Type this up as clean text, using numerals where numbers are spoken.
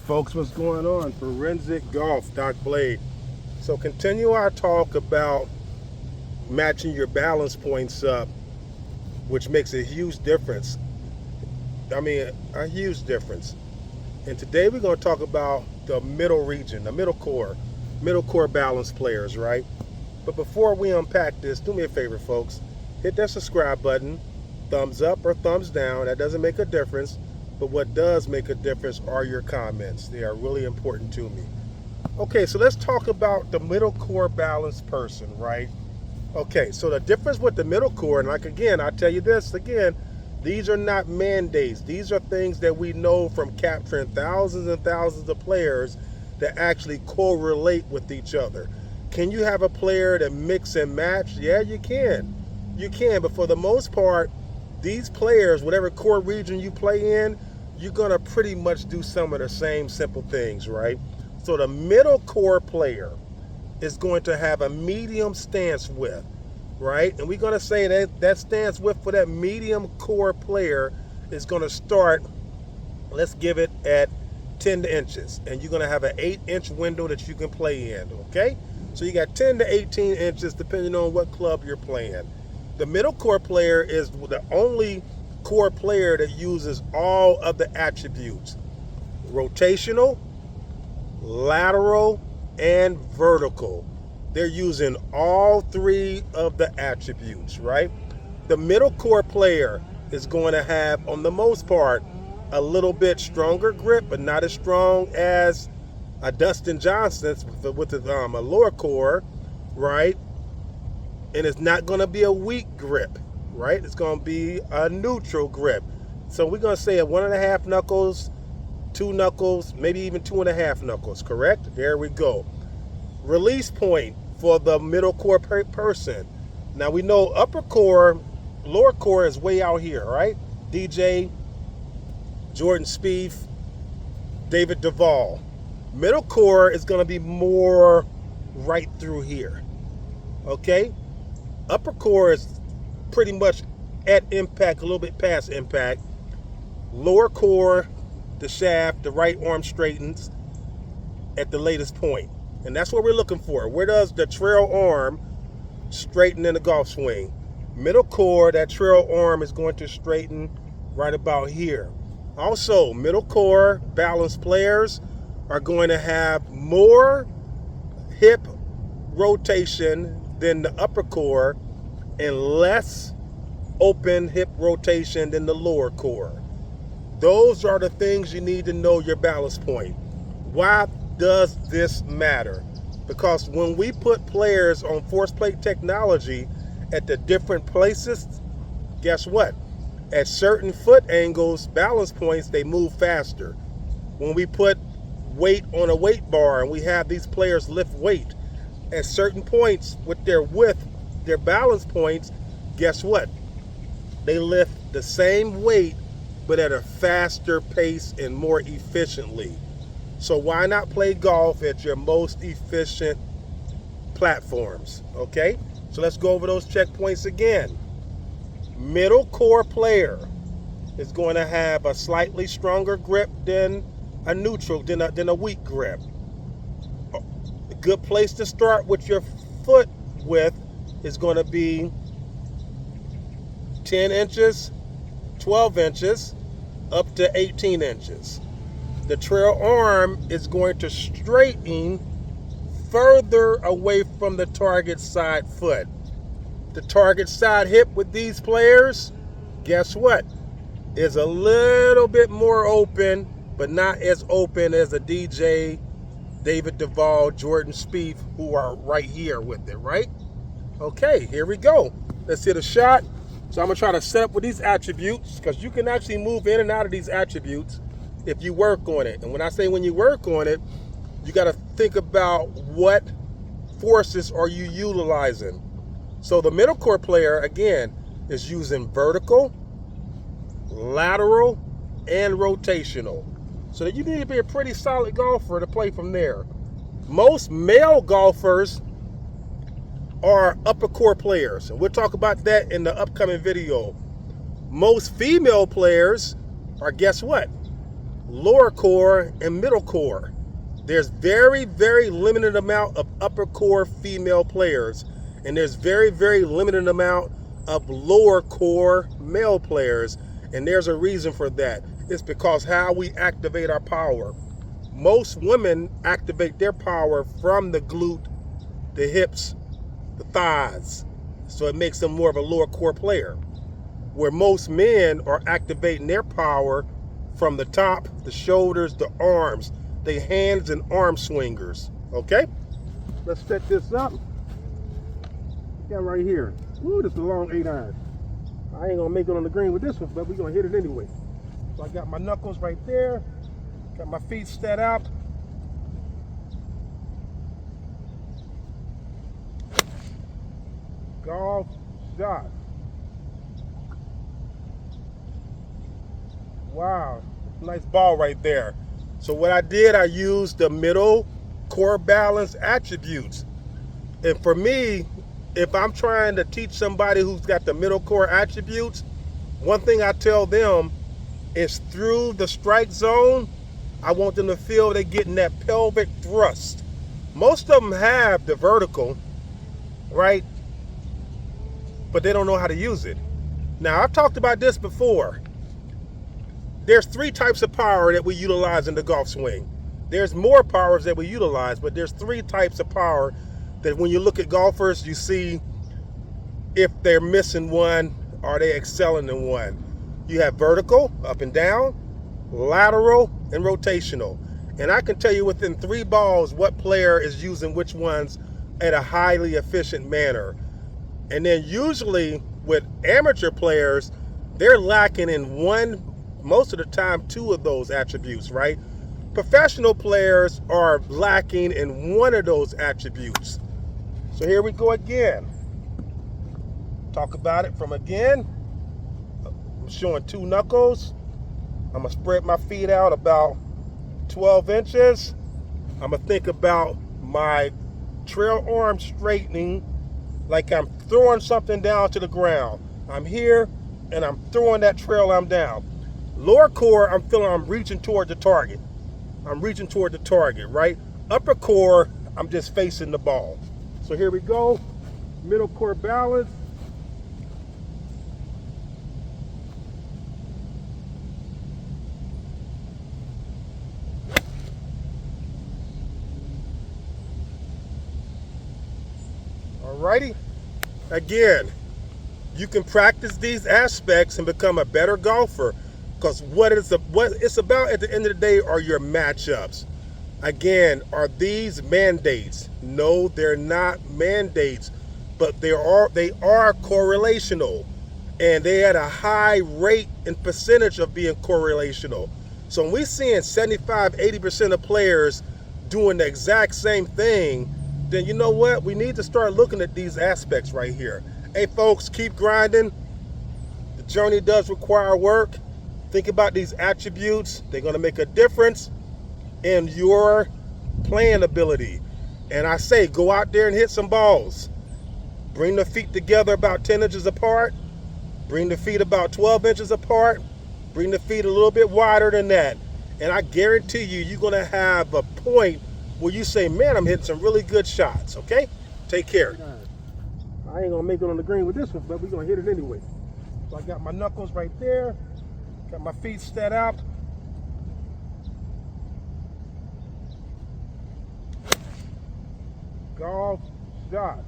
folks, what's going on? Forensic Golf, Doc Blade. So continue our talk about matching your balance points up, which makes a huge difference. I mean, a huge difference. And today we're going to talk about the middle region, the middle core balance players, right? But before we unpack this, do me a favor, folks. Hit that subscribe button, thumbs up or thumbs down. That doesn't make a difference. But what does make a difference are your comments. They are really important to me. Okay, so let's talk about the middle core balance person, right? Okay, so the difference with the middle core, and like again, I'll tell you this again, these are not mandates. These are things that we know from capturing thousands and thousands of players that actually correlate with each other. Can you have a player that mix and match? Yeah, you can. You can, but for the most part, these players, whatever core region you play in, you're gonna pretty much do some of the same simple things, right? So the middle core player is going to have a medium stance width, right? And we're gonna say that that stance width for that medium core player is gonna start, let's give it at 10 inches. And you're gonna have an 8-inch window that you can play in, okay? So you got 10 to 18 inches depending on what club you're playing. The middle core player is the only core player that uses all of the attributes: rotational, lateral, and vertical. They're using all three of the attributes, right? The middle core player is going to have, on the most part, a little bit stronger grip, but not as strong as a Dustin Johnson's with a lower core, right? And it's not going to be a weak grip, right? It's going to be a neutral grip. So we're going to say at 1.5 knuckles, 2 knuckles, maybe even 2.5 knuckles, correct? There we go. Release point for the middle core person. Now we know upper core, lower core is way out here, right? DJ, Jordan Spieth, David Duval. Middle core is going to be more right through here, okay? Upper core is pretty much at impact, a little bit past impact. Lower core, the shaft, the right arm straightens at the latest point. And that's what we're looking for. Where does the trail arm straighten in the golf swing? Middle core, that trail arm is going to straighten right about here. Also, middle core balanced players are going to have more hip rotation than the upper core and less open hip rotation than the lower core. Those are the things you need to know your balance point. Why does this matter? Because when we put players on force plate technology at the different places, guess what? At certain foot angles, balance points, they move faster. When we put weight on a weight bar and we have these players lift weight, at certain points with their width, their balance points, guess what? They lift the same weight but at a faster pace and more efficiently. So why not play golf at your most efficient platforms, okay? So let's go over those checkpoints again. Middle core player is going to have a slightly stronger grip than a neutral, than a weak grip. A good place to start with your foot width is going to be 10 inches, 12 inches, up to 18 inches. The trail arm is going to straighten further away from the target side foot. The target side hip with these players, guess what? Is a little bit more open, but not as open as a DJ, David Duval, Jordan Spieth, who are right here with it, right? Okay, here we go. Let's hit a shot. So I'm gonna try to set up with these attributes, because you can actually move in and out of these attributes if you work on it. And when I say when you work on it, you gotta think about what forces are you utilizing. So the middle core player, again, is using vertical, lateral, and rotational. So that you need to be a pretty solid golfer to play from there. Most male golfers are upper core players, and we'll talk about that in the upcoming video. Most female players are, guess what? lower core and middle core. There's very, very limited amount of upper core female players, and there's very, very limited amount of lower core male players, and there's a reason for that. It's because how we activate our power. Most women activate their power from the glute, the hips, the thighs, so it makes them more of a lower core player, where most men are activating their power from the top, the shoulders, the arms, the hands and arm swingers. Okay, let's set this up. Got right here. Ooh, this is a long 8-iron. I ain't gonna make it on the green with this one, but we're gonna hit it anyway. So I got my knuckles right there, got my feet set out. Golf shot. Wow, nice ball right there. So what I did, I used the middle core balance attributes. And for me, if I'm trying to teach somebody who's got the middle core attributes, one thing I tell them is through the strike zone, I want them to feel they're getting that pelvic thrust. Most of them have the vertical, right? But they don't know how to use it. Now, I've talked about this before. There's 3 types of power that we utilize in the golf swing. There's more powers that we utilize, but there's 3 types of power that when you look at golfers, you see if they're missing one or they excelling in one. You have vertical, up and down, lateral, and rotational. And I can tell you within 3 balls what player is using which ones at a highly efficient manner. And then usually with amateur players, they're lacking in one, most of the time 2 of those attributes, right? Professional players are lacking in one of those attributes. So here we go again. Talk about it from again. I'm showing 2 knuckles. I'm gonna spread my feet out about 12 inches. I'm gonna think about my trail arm straightening like I'm throwing something down to the ground. I'm here and I'm throwing that trail arm down. Lower core, I'm feeling I'm reaching toward the target. I'm reaching toward the target, right? Upper core, I'm just facing the ball. So here we go. Middle core balance. Alrighty. Again, you can practice these aspects and become a better golfer, because what it's about at the end of the day are your matchups. Again, are these mandates? No, they're not mandates, but they are correlational, and they had a high rate and percentage of being correlational. So when we're seeing 75-80% of players doing the exact same thing, then you know what? We need to start looking at these aspects right here. Hey folks, keep grinding. The journey does require work. Think about these attributes. They're going to make a difference in your playing ability. And I say, go out there and hit some balls. Bring the feet together about 10 inches apart. Bring the feet about 12 inches apart. Bring the feet a little bit wider than that. And I guarantee you, you're going to have a point where you say, man, I'm hitting some really good shots, okay? Take care. I ain't going to make it on the green with this one, but we're going to hit it anyway. So I got my knuckles right there. Got my feet set out. Golf shot.